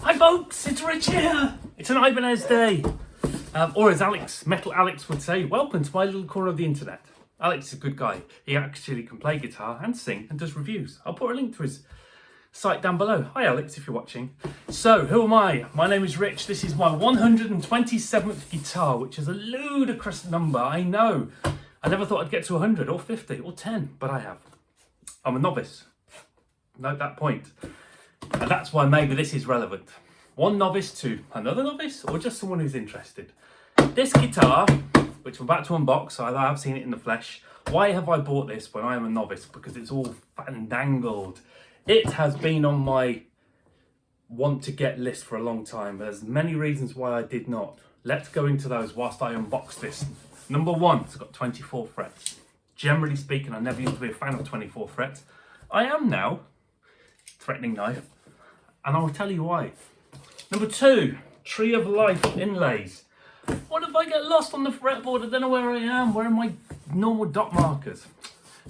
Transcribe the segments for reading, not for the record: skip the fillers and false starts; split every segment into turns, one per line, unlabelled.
Hi folks, it's Rich here. It's an Ibanez day. Or as Metal Alex would say, welcome to my little corner of the internet. Alex is a good guy. He actually can play guitar and sing and does reviews. I'll put a link to his site down below. Hi Alex, if you're watching. So, who am I? My name is Rich. This is my 127th guitar, which is a ludicrous number, I know. I never thought I'd get to 100 or 50 or 10, but I have. I'm a novice. Note that point. And that's why maybe this is relevant. One novice to another novice, or just someone who's interested. This guitar, which I'm about to unbox, I have seen it in the flesh. Why have I bought this when I am a novice? Because it's all fandangled. It has been on my want to get list for a long time. There's many reasons why I did not. Let's go into those whilst I unbox this. Number one, it's got 24 frets. Generally speaking, I never used to be a fan of 24 frets. I am now. Threatening knife. And I'll tell you why. Number two, Tree of Life inlays. What if I get lost on the fretboard? I don't know where I am. Where are my normal dot markers?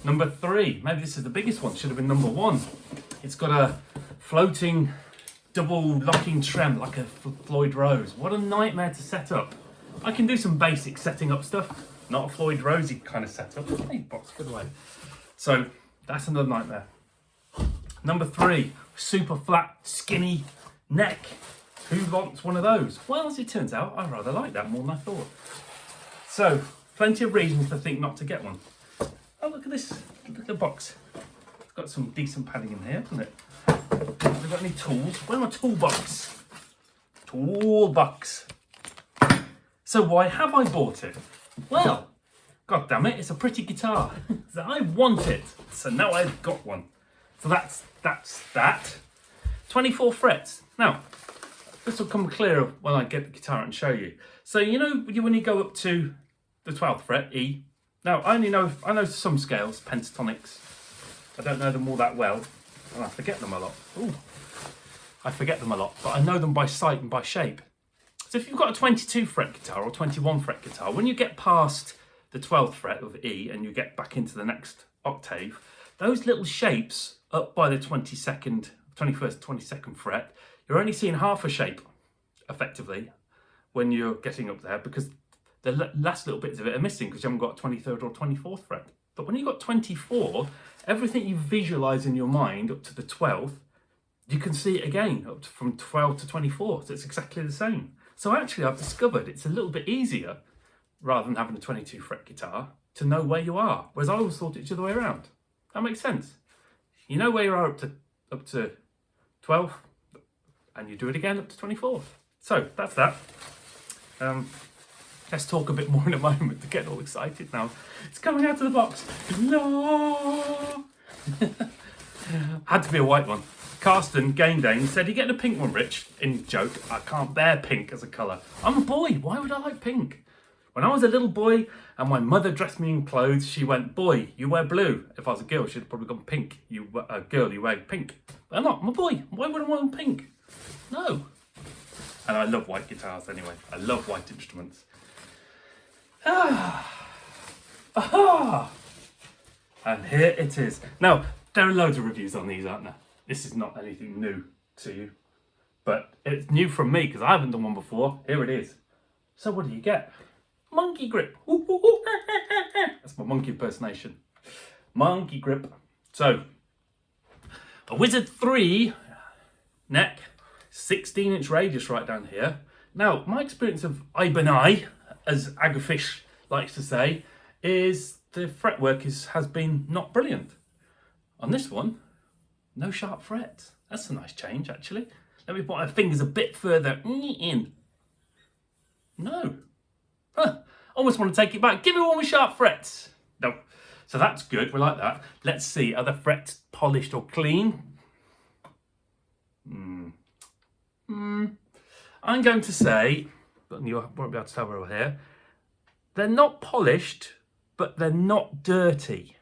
Number three, maybe this is the biggest one, should have been number one. It's got a floating double locking trem like a Floyd Rose. What a nightmare to set up. I can do some basic setting up stuff, not a Floyd Rosey kind of setup. Hey, box, good away. So that's another nightmare. Number three, super flat, skinny neck. Who wants one of those? Well, as it turns out, I rather like that more than I thought. So, plenty of reasons to think not to get one. Oh, look at this. Look at the box. It's got some decent padding in here, hasn't it? Have we got any tools? Where's my toolbox? Toolbox. So why have I bought it? Well, god damn it, it's a pretty guitar. So I want it. So now I've got one. So that's that. 24 frets. Now, this will come clearer when I get the guitar and show you. So you know when you go up to the 12th fret, E. Now I know some scales, pentatonics. I don't know them all that well, and I forget them a lot. Ooh, I forget them a lot, but I know them by sight and by shape. So if you've got a 22 fret guitar or 21 fret guitar, when you get past the 12th fret of E and you get back into the next octave, those little shapes up by the 21st, 22nd fret, you're only seeing half a shape, effectively, when you're getting up there, because the last little bits of it are missing because you haven't got a 23rd or 24th fret. But when you've got 24, everything you visualise in your mind up to the 12th, you can see it again, up to, from 12 to 24, so it's exactly the same. So actually I've discovered it's a little bit easier, rather than having a 22 fret guitar, to know where you are, whereas I always thought it's the other way around. That makes sense. You know where you are up to 12, and you do it again up to 24. So that's that. Let's talk a bit more in a moment to get all excited now. It's coming out of the box. No! Had to be a white one. Carsten Gaindane said, "You're getting a pink one, Rich." In joke, I can't bear pink as a colour. I'm a boy. Why would I like pink? When I was a little boy and my mother dressed me in clothes, she went, "Boy, you wear blue." If I was a girl, she'd have probably gone pink. A girl, you wear pink. I'm not. I'm a boy. Why would I want pink? No. And I love white guitars anyway. I love white instruments. And here it is. Now, there are loads of reviews on these, aren't there? This is not anything new to you. But it's new from me because I haven't done one before. Here it is. So what do you get? Monkey grip. Ooh, ooh, ooh. That's my monkey impersonation. Monkey grip. So, a Wizard 3 neck, 16-inch radius right down here. Now, my experience of Ibanez, as Agafish likes to say, is the fretwork has been not brilliant. On this one, no sharp frets. That's a nice change, actually. Let me put my fingers a bit further in. No. Huh. Almost want to take it back. Give me one with sharp frets. No. So that's good. We like that. Let's see. Are the frets polished or clean? I'm going to say, but you won't be able to tell over here, they're not polished, but they're not dirty.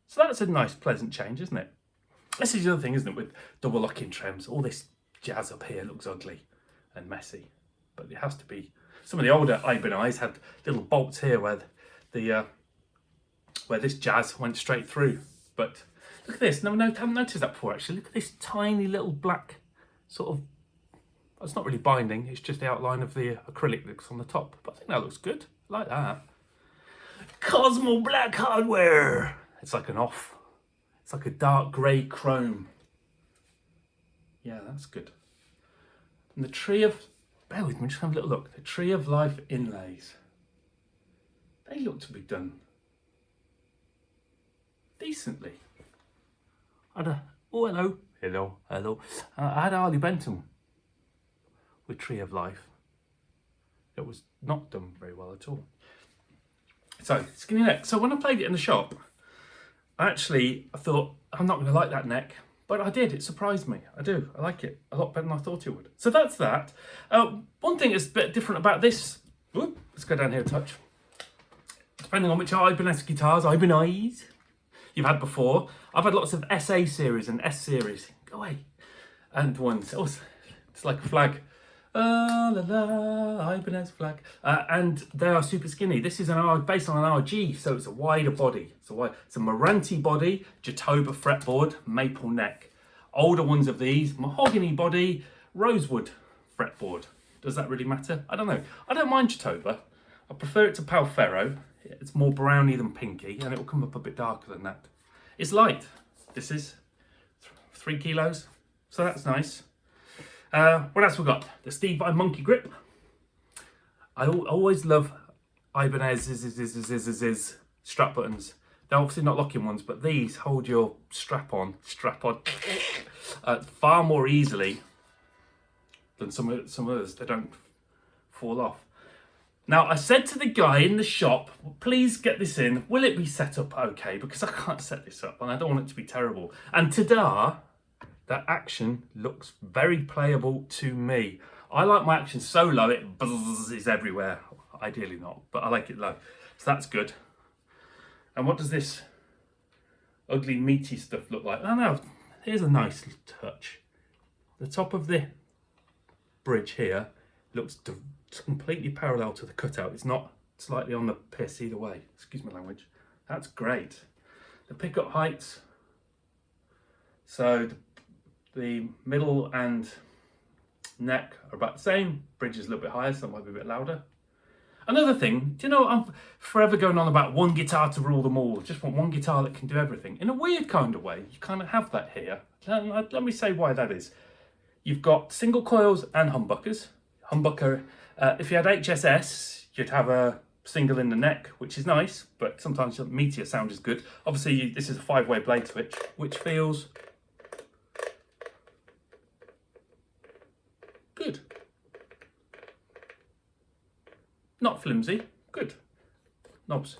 So that's a nice, pleasant change, isn't it? This is the other thing, isn't it, with double locking trems. All this jazz up here looks ugly and messy, but it has to be. Some of the older Ibanez had little bolts here where this jazz went straight through. But look at this. No, I haven't noticed that before, actually. Look at this tiny little black sort of It's not really binding, it's just the outline of the acrylic that's on the top. But I think that looks good. I like that. Cosmo Black hardware. It's like an off. It's like a dark grey chrome. Yeah, that's good. And the Tree of... Bear with me, just have a little look. The Tree of Life inlays. They look to be done decently. Oh, hello. Hello. I had a Harley Benton with Tree of Life. It was not done very well at all. So, skinny neck. So when I played it in the shop, I thought, I'm not going to like that neck. But I did. It surprised me. I do. I like it a lot better than I thought it would. So that's that. One thing that's a bit different about this. Ooh, let's go down here a touch. Depending on which Ibanez guitars, Ibanez, you've had before. I've had lots of SA series and S series. Go away. And ones. Oh, it's like a flag. La la, Ibanez flag. And they are super skinny. This is based on an RG, so it's a wider body. It's a Marantz body, Jatoba fretboard, maple neck. Older ones of these, mahogany body, rosewood fretboard. Does that really matter? I don't know. I don't mind Jatoba. I prefer it to Palferro. It's more browny than pinky, and it will come up a bit darker than that. It's light. This is 3 kilos, so that's nice. What else we got? The Steve Vai Monkey Grip. I always love Ibanez strap buttons. They're obviously not locking ones, but these hold your strap on far more easily than some others. They don't fall off. Now, I said to the guy in the shop, please get this in. Will it be set up okay? Because I can't set this up and I don't want it to be terrible. And ta-da! That action looks very playable to me. I like my action so low it is everywhere. Ideally not, but I like it low. So that's good. And what does this ugly meaty stuff look like? Oh no, here's a nice touch. The top of the bridge here looks completely parallel to the cutout. It's not slightly on the piss either way. Excuse my language. That's great. The pickup heights. So the middle and neck are about the same. Bridge is a little bit higher, so it might be a bit louder. Another thing, do you know, I'm forever going on about one guitar to rule them all. Just want one guitar that can do everything. In a weird kind of way, you kind of have that here. Let me say why that is. You've got single coils and humbuckers. Humbucker, if you had HSS, you'd have a single in the neck, which is nice, but sometimes the meteor sound is good. Obviously, this is a 5-way blade switch, which feels good. Not flimsy, good. Knobs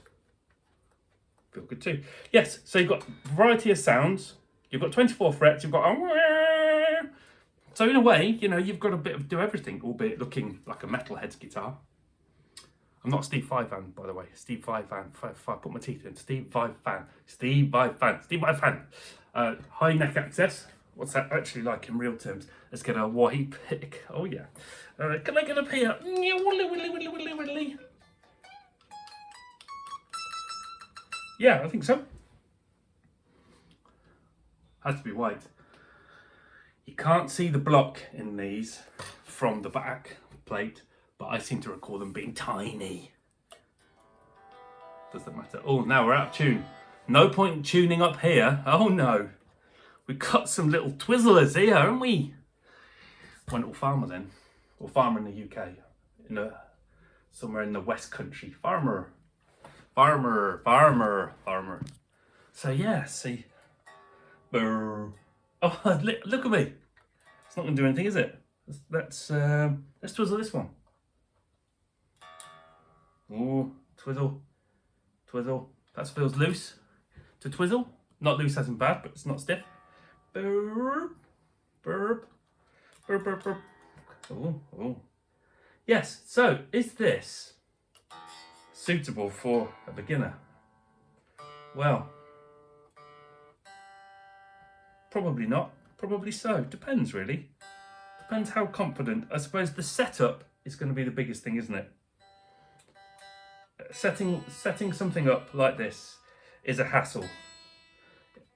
feel good too. Yes, so you've got a variety of sounds. You've got 24 frets, you've got a... So in a way, you know, you've got a bit of do everything, albeit looking like a metalhead's guitar. I'm not a Steve Vai fan, by the way. Steve Vai fan, if I put my teeth in. Steve Vai fan. Steve Vai fan. Steve Vai fan. High neck access. What's that actually like in real terms? Let's get a white pick. Oh yeah. Can I get up here? Widdly. Yeah, I think so. Has to be white. You can't see the block in these from the back plate, but I seem to recall them being tiny. Does that matter? Oh, now we're out of tune. No point in tuning up here. Oh no. We've got some little twizzlers here, haven't we? One little farmer then. Or farmer in the UK. Somewhere in the West Country. Farmer. So yeah, see. Brr. Oh, look at me. It's not going to do anything, is it? Let's twizzle this one. Oh, twizzle. That feels loose. To twizzle. Not loose as in bad, but it's not stiff. Burp. Oh. Yes, so is this suitable for a beginner? Well, probably not. Probably so. Depends, really. Depends how confident. I suppose the setup is going to be the biggest thing, isn't it? Setting something up like this is a hassle.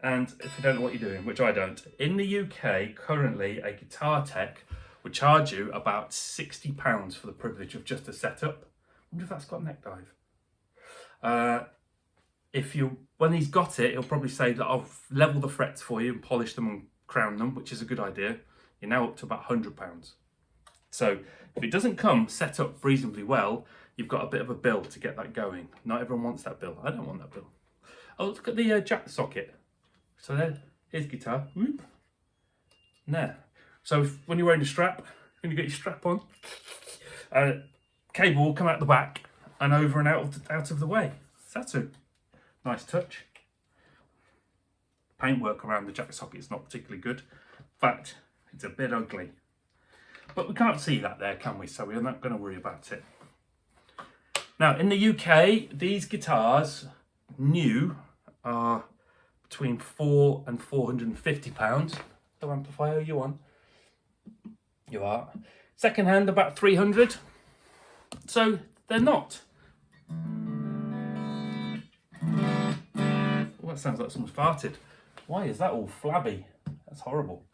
And if you don't know what you're doing, which I don't, in the UK, currently, a guitar tech would charge you about £60 for the privilege of just a setup. I wonder if that's got neck dive. When he's got it, he'll probably say that I'll level the frets for you and polish them and crown them, which is a good idea. You're now up to about £100. So if it doesn't come set up reasonably well, you've got a bit of a bill to get that going. Not everyone wants that bill. I don't want that bill. Oh, look at the jack socket. So here's guitar. Whoop. And there. So when you're wearing a strap, when you get your strap on, cable will come out the back and over and out of the way. So that's a nice touch. Paintwork around the jack socket is not particularly good. In fact, it's a bit ugly. But we can't see that there, can we? So we're not going to worry about it. Now, in the UK, these guitars, new, are between £400 and £450. So amplifier, you on? You are. Second hand, about £300. So they're not. Oh, that sounds like someone's farted. Why is that all flabby? That's horrible.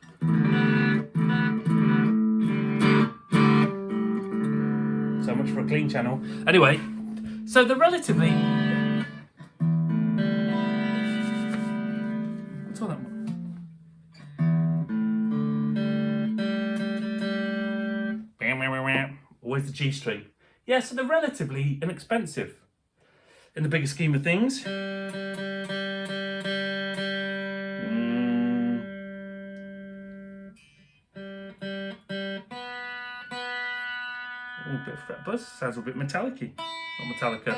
So much for a clean channel. Anyway, so they're relatively... What's all that? Always the G string. Yeah, so they're relatively inexpensive in the bigger scheme of things. A bit of fret buzz, sounds a bit metallic-y. Not Metallica.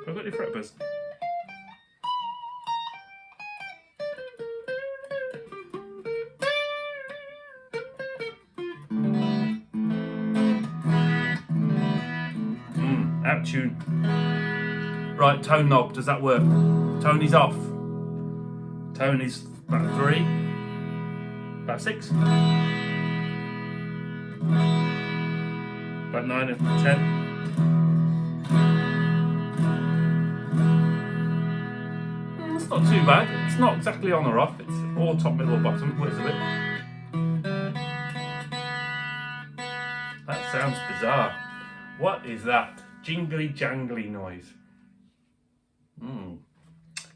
I've got your fret buzz. Out tune. Right, tone knob, does that work? Tone is off. Tone is about 3, about 6, about 9 and 10. It's not too bad. It's not exactly on or off. It's all top, middle, or bottom. What is it? That sounds bizarre. What is that? Jingly jangly noise.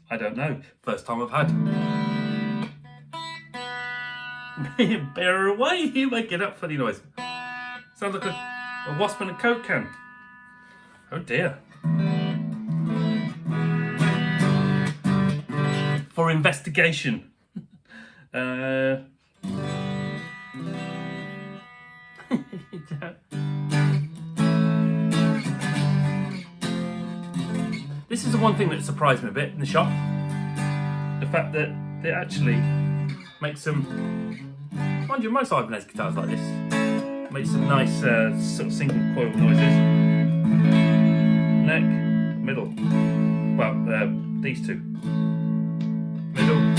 I don't know. First time I've had. Bear her away, you making that funny noise. Sounds like a wasp in a Coke can. Oh dear. For investigation. This is the one thing that surprised me a bit in the shop. The fact that they actually make some, mind you, most Ibanez guitars like this make some nice sort of single coil noises. Neck, middle. Well, these two. Middle.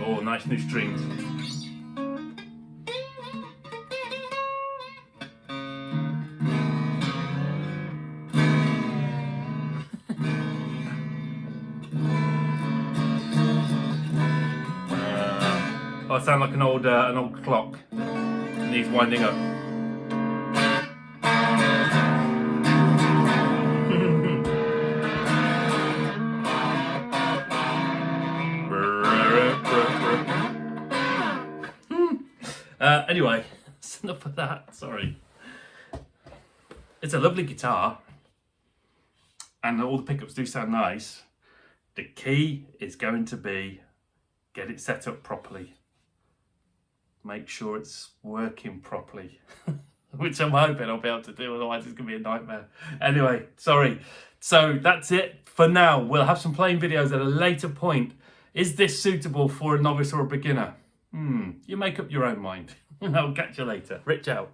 Oh, nice new strings. I sound like an old clock. Needs winding up. Anyway, that's enough of that. Sorry. It's a lovely guitar, and all the pickups do sound nice. The key is going to be get it set up properly. Make sure it's working properly, which I'm hoping I'll be able to do, otherwise it's going to be a nightmare. Anyway, sorry. So that's it for now. We'll have some playing videos at a later point Is this suitable for a novice or a beginner? You make up your own mind. I'll catch you later. Rich out.